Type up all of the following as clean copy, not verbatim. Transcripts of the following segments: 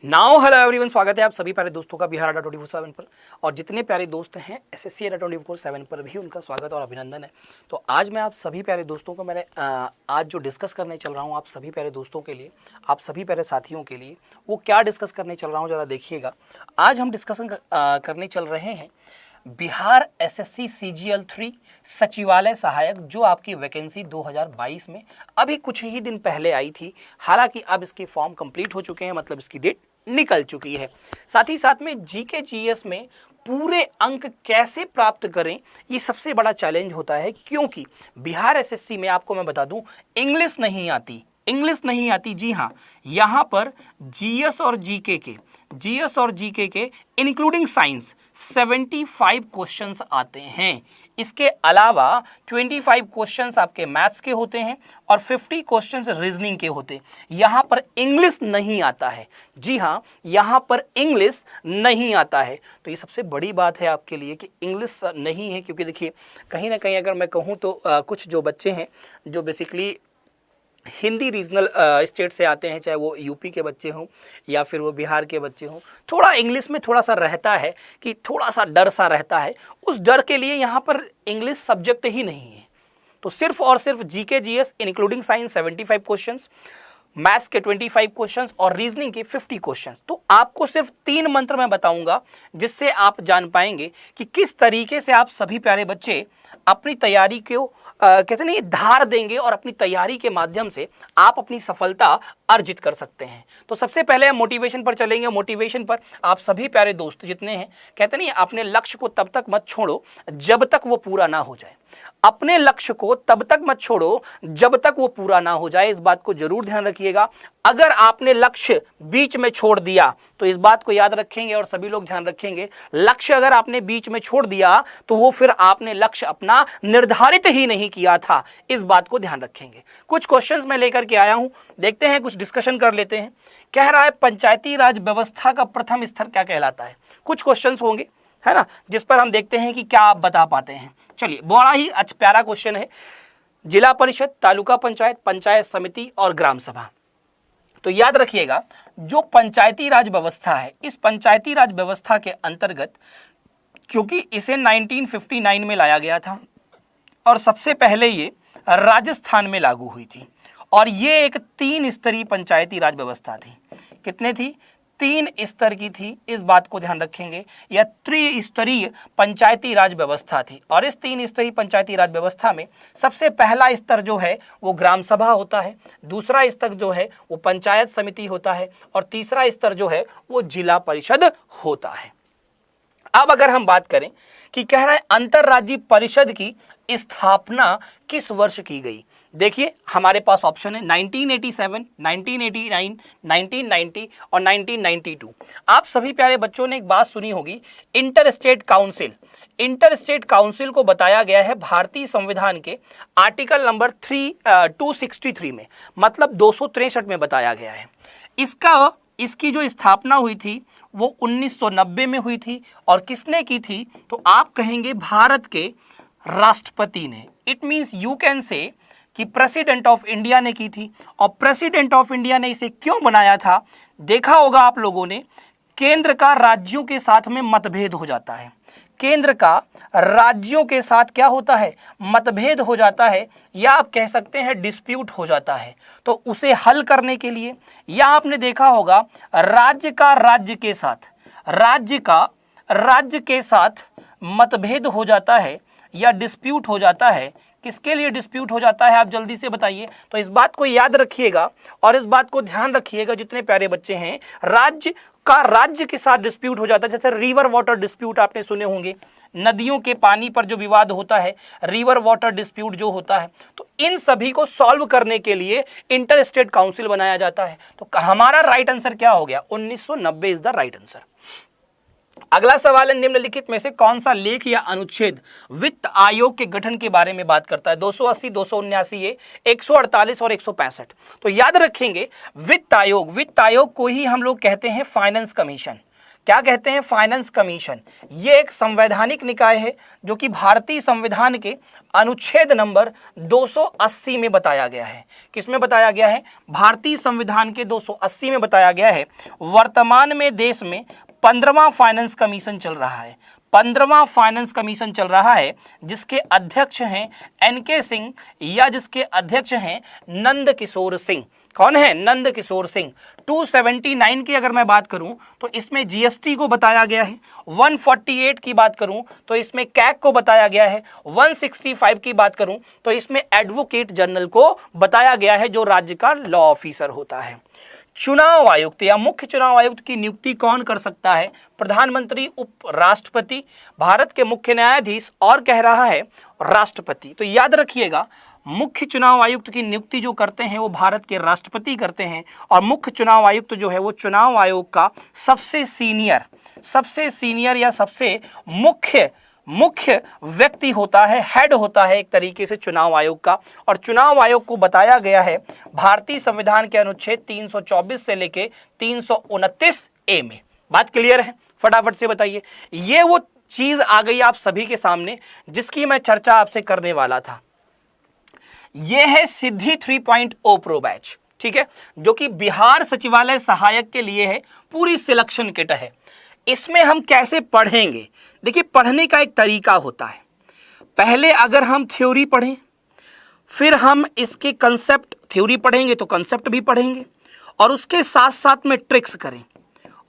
Now hello everyone, स्वागत है आप सभी प्यारे दोस्तों का बिहार अड्डा 24/7 पर। और जितने प्यारे दोस्त हैं एसएससी अड्डा 24/7 पर भी उनका स्वागत और अभिनंदन है। तो आज मैं आप सभी प्यारे दोस्तों को आज जो डिस्कस करने चल रहा हूँ आप सभी प्यारे दोस्तों के लिए, आप सभी प्यारे साथियों के लिए, वो क्या डिस्कस करने चल रहा हूँ ज़रा देखिएगा। आज हम डिस्कशन करने चल रहे हैं बिहार एसएससी सीजीएल 3 सचिवालय सहायक, जो आपकी वैकेंसी 2022 में अभी कुछ ही दिन पहले आई थी। हालांकि अब इसके फॉर्म कंप्लीट हो चुके हैं, मतलब इसकी डेट निकल चुकी है। साथ ही साथ में जीके जीएस में पूरे अंक कैसे प्राप्त करें, ये सबसे बड़ा चैलेंज होता है, क्योंकि बिहार एसएससी में आपको मैं बता दूं इंग्लिश नहीं आती। जी हाँ, यहाँ पर जीएस और जीके के इंक्लूडिंग साइंस 75 क्वेश्चंस आते हैं। इसके अलावा 25 क्वेश्चंस आपके मैथ्स के होते हैं और 50 क्वेश्चंस रीजनिंग के होते हैं। यहाँ पर इंग्लिश नहीं आता है। जी हाँ, यहाँ पर इंग्लिश नहीं आता है। तो ये सबसे बड़ी बात है आपके लिए कि इंग्लिश नहीं है, क्योंकि देखिए कहीं ना कहीं अगर मैं कहूँ तो कुछ जो बच्चे हैं जो बेसिकली हिंदी रीजनल स्टेट से आते हैं, चाहे वो यूपी के बच्चे हों या फिर वो बिहार के बच्चे हों, थोड़ा इंग्लिश में थोड़ा सा रहता है कि थोड़ा सा डर सा रहता है। उस डर के लिए यहाँ पर इंग्लिश सब्जेक्ट ही नहीं है। तो सिर्फ और सिर्फ GK GS including science 75 questions, maths के 25 क्वेश्चंस और रीजनिंग के 50 क्वेश्चंस। तो आपको सिर्फ 3 मंत्र मैं बताऊंगा, जिससे आप जान पाएंगे कि किस तरीके से आप सभी प्यारे बच्चे अपनी तैयारी को कहते नहीं धार देंगे और अपनी तैयारी के माध्यम से आप अपनी सफलता अर्जित कर सकते हैं। तो सबसे पहले हम मोटिवेशन पर चलेंगे। मोटिवेशन पर आप सभी प्यारे दोस्त जितने हैं, कहते नहीं अपने लक्ष्य को तब तक मत छोड़ो जब तक वो पूरा ना हो जाए। अपने लक्ष्य को तब तक मत छोड़ो जब तक वो पूरा ना हो जाए। इस बात को जरूर ध्यान रखिएगा। अगर आपने लक्ष्य बीच में छोड़ दिया तो इस बात को याद रखेंगे और सभी लोग ध्यान रखेंगे, लक्ष्य अगर आपने बीच में छोड़ दिया तो वो फिर आपने लक्ष्य अपना निर्धारित ही नहीं किया था। इस बात को ध्यान रखेंगे। कुछ क्वेश्चंस मैं लेकर के आया हूं, देखते हैं, कुछ डिस्कशन कर लेते हैं। कह रहा है पंचायती राज व्यवस्था का प्रथम स्तर क्या कहलाता है। कुछ क्वेश्चंस होंगे, है ना, जिस पर हम देखते हैं कि क्या आप बता पाते हैं। चलिए, बड़ा ही अच्छा प्यारा क्वेश्चन है। जिला परिषद, तालुका पंचायत, पंचायत समिति और ग्राम सभा। तो याद रखिएगा, जो पंचायती राज व्यवस्था है, इस पंचायती राज व्यवस्था के अंतर्गत, क्योंकि इसे 1959 में लाया गया था और सबसे पहले ये राजस्थान में लागू हुई थी, और ये एक 3 स्तरीय पंचायती राज व्यवस्था थी। कितने थी? 3 स्तर की थी। इस बात को ध्यान रखेंगे। यह त्रिस्तरीय पंचायती राज व्यवस्था थी, और इस 3 स्तरीय पंचायती राज व्यवस्था में सबसे पहला स्तर जो है वो ग्राम सभा होता है, दूसरा स्तर जो है वो पंचायत समिति होता है, और तीसरा स्तर जो है वो जिला परिषद होता है। अब अगर हम बात करें कि कह रहा है अंतरराज्यीय परिषद की स्थापना किस वर्ष की गई। देखिए, हमारे पास ऑप्शन है 1987, 1989, 1990 और 1992। आप सभी प्यारे बच्चों ने एक बात सुनी होगी, इंटर स्टेट काउंसिल को बताया गया है भारतीय संविधान के आर्टिकल नंबर 263 में, मतलब 263 में बताया गया है। इसकी जो स्थापना हुई थी वो 1990 में हुई थी, और किसने की थी तो आप कहेंगे भारत के राष्ट्रपति ने। It means you can say कि प्रेसिडेंट ऑफ इंडिया ने की थी। और प्रेसिडेंट ऑफ इंडिया ने इसे क्यों बनाया था, देखा होगा आप लोगों ने, केंद्र का राज्यों के साथ में मतभेद हो जाता है। केंद्र का राज्यों के साथ क्या होता है, मतभेद हो जाता है, या आप कह सकते हैं डिस्प्यूट हो जाता है। तो उसे हल करने के लिए, या आपने देखा होगा राज्य का राज्य के साथ मतभेद हो जाता है या डिस्प्यूट हो जाता है। किसके लिए डिस्प्यूट हो जाता है, आप जल्दी से बताइए। तो इस बात को याद रखिएगा और इस बात को ध्यान रखिएगा, जितने प्यारे बच्चे हैं, राज्य का राज्य के साथ डिस्प्यूट हो जाता है। जैसे रिवर वाटर डिस्प्यूट आपने सुने होंगे, नदियों के पानी पर जो विवाद होता है, रिवर वाटर डिस्प्यूट जो होता है, तो इन सभी को सॉल्व करने के लिए इंटर स्टेट काउंसिल बनाया जाता है। तो हमारा राइट आंसर क्या हो गया, 1990 इज द राइट आंसर। अगला सवाल है, निम्नलिखित में से कौन सा लेख या अनुच्छेद वित्त आयोग के गठन के बारे में बात करता है। 280, 279, 148 और 165। तो याद रखेंगे, वित्त आयोग को ही हम लोग कहते हैं फाइनेंस कमीशन। क्या कहते हैं, फाइनेंस कमीशन। ये एक संवैधानिक निकाय है जो कि भारतीय संविधान के अनुच्छेद नंबर 280 में बताया गया है। किसमें बताया गया है? भारतीय संविधान के 280 में बताया गया है। वर्तमान में देश में 15वां फाइनेंस कमीशन चल रहा है। 15वां फाइनेंस कमीशन चल रहा है, जिसके अध्यक्ष हैं एनके सिंह या जिसके अध्यक्ष हैं नंद किशोर सिंह। कौन है? नंद किशोर सिंह। 279 की अगर मैं बात करूं तो इसमें जीएसटी को बताया गया है। 148 की बात करूं तो इसमें कैग को बताया गया है। 165 की बात करूं तो इसमें एडवोकेट जनरल को बताया गया है, जो राज्य का लॉ ऑफिसर होता है। चुनाव आयुक्त या मुख्य चुनाव आयुक्त की नियुक्ति कौन कर सकता है? प्रधानमंत्री, उपराष्ट्रपति, भारत के मुख्य न्यायाधीश और कह रहा है राष्ट्रपति। तो याद रखिएगा, मुख्य चुनाव आयुक्त की नियुक्ति जो करते हैं वो भारत के राष्ट्रपति करते हैं, और मुख्य चुनाव आयुक्त जो है वो चुनाव आयोग का सबसे सीनियर या सबसे मुख्य व्यक्ति होता है, हेड होता है एक तरीके से चुनाव आयोग का। और चुनाव आयोग को बताया गया है भारतीय संविधान के अनुच्छेद 324 से लेके 329 ए में। बात क्लियर है? फटाफट से बताइए। ये वो चीज आ गई आप सभी के सामने जिसकी मैं चर्चा आपसे करने वाला था। ये है सिद्धि 3.0 प्रो बैच, ठीक है, जो कि बिहार सचिवालय सहायक के लिए है। पूरी सिलेक्शन किट है। इसमें हम कैसे पढ़ेंगे? देखिए, पढ़ने का एक तरीका होता है। पहले अगर हम थ्योरी पढ़ें, फिर हम इसके कंसेप्ट, थ्योरी पढ़ेंगे तो कंसेप्ट भी पढ़ेंगे, और उसके साथ साथ में ट्रिक्स करें,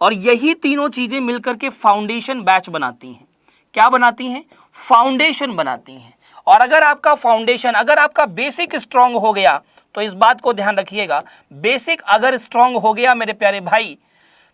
और यही तीनों चीजें मिलकर के फाउंडेशन बैच बनाती हैं। क्या बनाती हैं? फाउंडेशन बनाती हैं। और अगर आपका फाउंडेशन, अगर आपका बेसिक स्ट्रांग हो गया, तो इस बात को ध्यान रखिएगा, बेसिक अगर स्ट्रांग हो गया मेरे प्यारे भाई,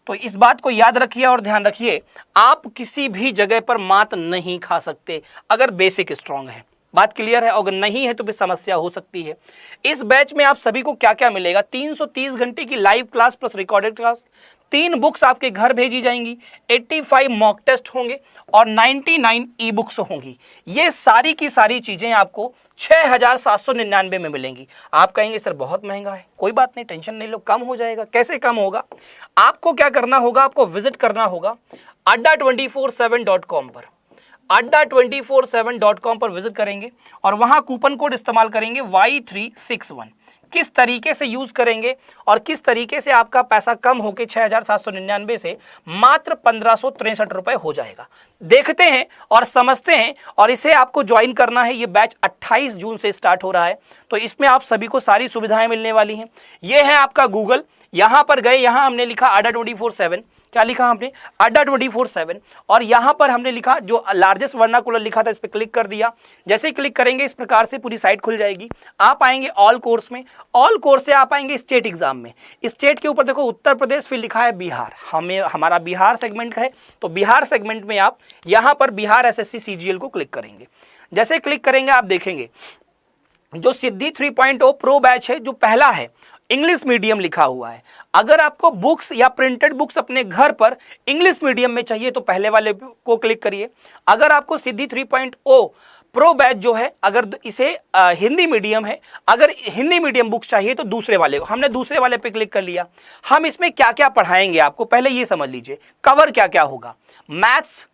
तो इस बात को याद रखिए और ध्यान रखिए, आप किसी भी जगह पर मात नहीं खा सकते अगर बेसिक स्ट्रांग है। बात क्लियर है? अगर नहीं है तो भी समस्या हो सकती है। इस बैच में आप सभी को क्या क्या मिलेगा? 330 घंटे की live class plus recorded class, 3 books आपके घर भेजी जाएंगी, 85 मॉक टेस्ट होंगे और 99 ई बुक्स होंगी। ये सारी की सारी चीजें आपको 6799 में मिलेंगी। आप कहेंगे सर बहुत महंगा है। कोई बात नहीं, टेंशन नहीं लो, कम हो जाएगा। कैसे कम होगा? आपको क्या करना होगा? आपको विजिट करना होगा adda247.com पर। adda247.com पर विजिट करेंगे और वहां कूपन कोड इस्तेमाल करेंगे Y361। किस तरीके से यूज करेंगे और किस तरीके से आपका पैसा कम होकर 6799 से मात्र 1563 रुपए हो जाएगा, देखते हैं और समझते हैं। और इसे आपको ज्वाइन करना है। ये बैच 28 जून से स्टार्ट हो रहा है, तो इसमें आप सभी को सारी सुविधाएं मिलने वाली हैं। ये है आपका गूगल, यहां पर गए, यहां हमने लिखा adda247। क्या लिखा हमने? adda247। और यहां पर हमने लिखा, जो लार्जेस्ट वर्नाकुलर लिखा था, इस पर क्लिक कर दिया। जैसे ही क्लिक करेंगे इस प्रकार से पूरी साइट खुल जाएगी। आप आएंगे ऑल कोर्स में, ऑल कोर्स से आप आएंगे स्टेट एग्जाम में। स्टेट के ऊपर देखो उत्तर प्रदेश, फिर लिखा है बिहार। हमारा बिहार सेगमेंट है, तो बिहार सेगमेंट में आप यहां पर बिहार एसएससी सीजीएल को क्लिक करेंगे। जैसे क्लिक करेंगे आप देखेंगे जो सिद्धि 3.0 प्रो बैच है, जो पहला है, इंग्लिश मीडियम लिखा हुआ है। अगर आपको बुक्स या प्रिंटेड बुक्स अपने घर पर इंग्लिश मीडियम में चाहिए तो पहले वाले को क्लिक करिए। अगर आपको सिद्धि 3.0 प्रो बैच जो है, अगर इसे हिंदी मीडियम है, अगर हिंदी मीडियम बुक्स चाहिए तो दूसरे वाले को, हमने दूसरे वाले पे क्लिक कर लिया। हम इसमें क्या क्या पढ़ाएंगे आपको पहले ये समझ लीजिए। कवर क्या क्या होगा? Maths,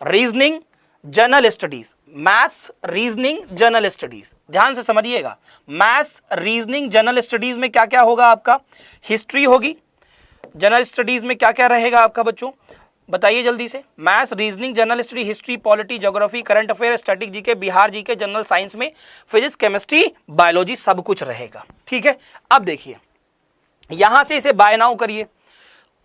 reasoning, general studies. Maths, reasoning, general studies, ध्यान से समझिएगा। मैथ्स, रीजनिंग, जनरल स्टडीज में क्या क्या होगा आपका? हिस्ट्री होगी। जनरल स्टडीज में क्या क्या रहेगा आपका बच्चों? बताइए जल्दी से। Maths, reasoning, general study, history, polity, geography, current affair, static GK, Bihar GK, general science में फिजिक्स, केमिस्ट्री, बायोलॉजी, सब कुछ रहेगा। ठीक है, अब देखिए यहां से इसे बाय नाउ करिए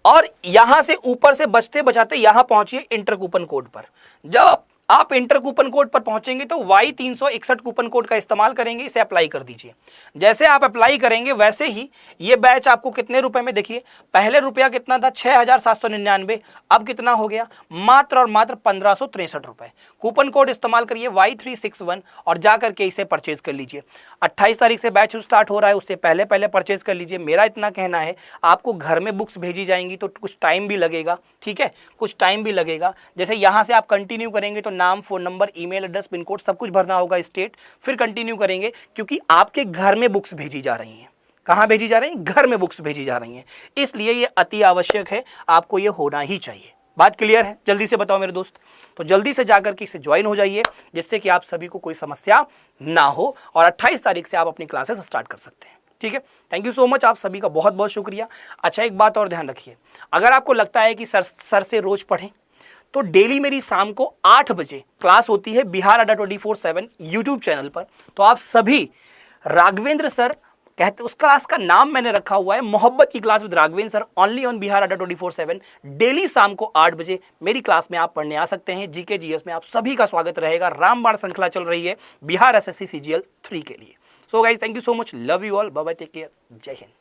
और यहां से ऊपर से बचते बचाते यहां पहुंचिए इंटर कूपन कोड पर। जब आप इंटर कूपन कोड पर पहुंचेंगे तो Y361 कूपन कोड का इस्तेमाल करेंगे, इसे अप्लाई कर दीजिए। जैसे आप अप्लाई करेंगे वैसे ही ये बैच आपको कितने रुपए में, देखिए पहले रुपया कितना था 6799, अब कितना हो गया? मात्र और मात्र 1563 रुपए। कूपन कोड इस्तेमाल करिए Y361 और जा करके इसे परचेज कर लीजिए। 28 तारीख से बैच स्टार्ट हो रहा है, उससे पहले पहले परचेज कर लीजिए। मेरा इतना कहना है, आपको घर में बुक्स भेजी जाएंगी तो कुछ टाइम भी लगेगा, ठीक है, कुछ टाइम भी लगेगा। जैसे यहाँ से आप कंटिन्यू करेंगे तो नाम, phone number, email address, pin code सब कुछ भरना होगा, स्टेट, फिर कंटिन्यू करेंगे, क्योंकि आपके घर में बुक्स भेजी जा रही हैं। कहाँ भेजी जा रही हैं? घर में बुक्स भेजी जा रही हैं। इसलिए ये अति आवश्यक है, आपको ये होना ही चाहिए। बात क्लियर है? जल्दी से बताओ मेरे दोस्त। तो जल्दी से जाकर के इसे ज्वाइन हो जाइए, जिससे कि आप सभी को कोई समस्या ना हो और 28 तारीख से आप अपनी क्लासेस स्टार्ट कर सकते हैं। ठीक है, थैंक यू सो मच, आप सभी का बहुत बहुत शुक्रिया। अच्छा, एक बात और ध्यान रखिए, अगर आपको लगता है कि सर से रोज पढ़ें, तो डेली मेरी शाम को 8 बजे क्लास होती है बिहार अड्डा 24/7 यूट्यूब चैनल पर। तो आप सभी राघवेंद्र सर कहते, उस क्लास का नाम मैंने रखा हुआ है मोहब्बत की class with Raghavendra sir, only on Bihar अड्डा 24/7। डेली शाम को 8 बजे मेरी क्लास में आप पढ़ने आ सकते हैं। जीके जीएस में आप सभी का स्वागत रहेगा। रामबाण श्रृंखला चल रही है बिहार एसएससी सीजीएल 3 के लिए। So guys, thank you so much, love you all, bye bye, take care, जय हिंद।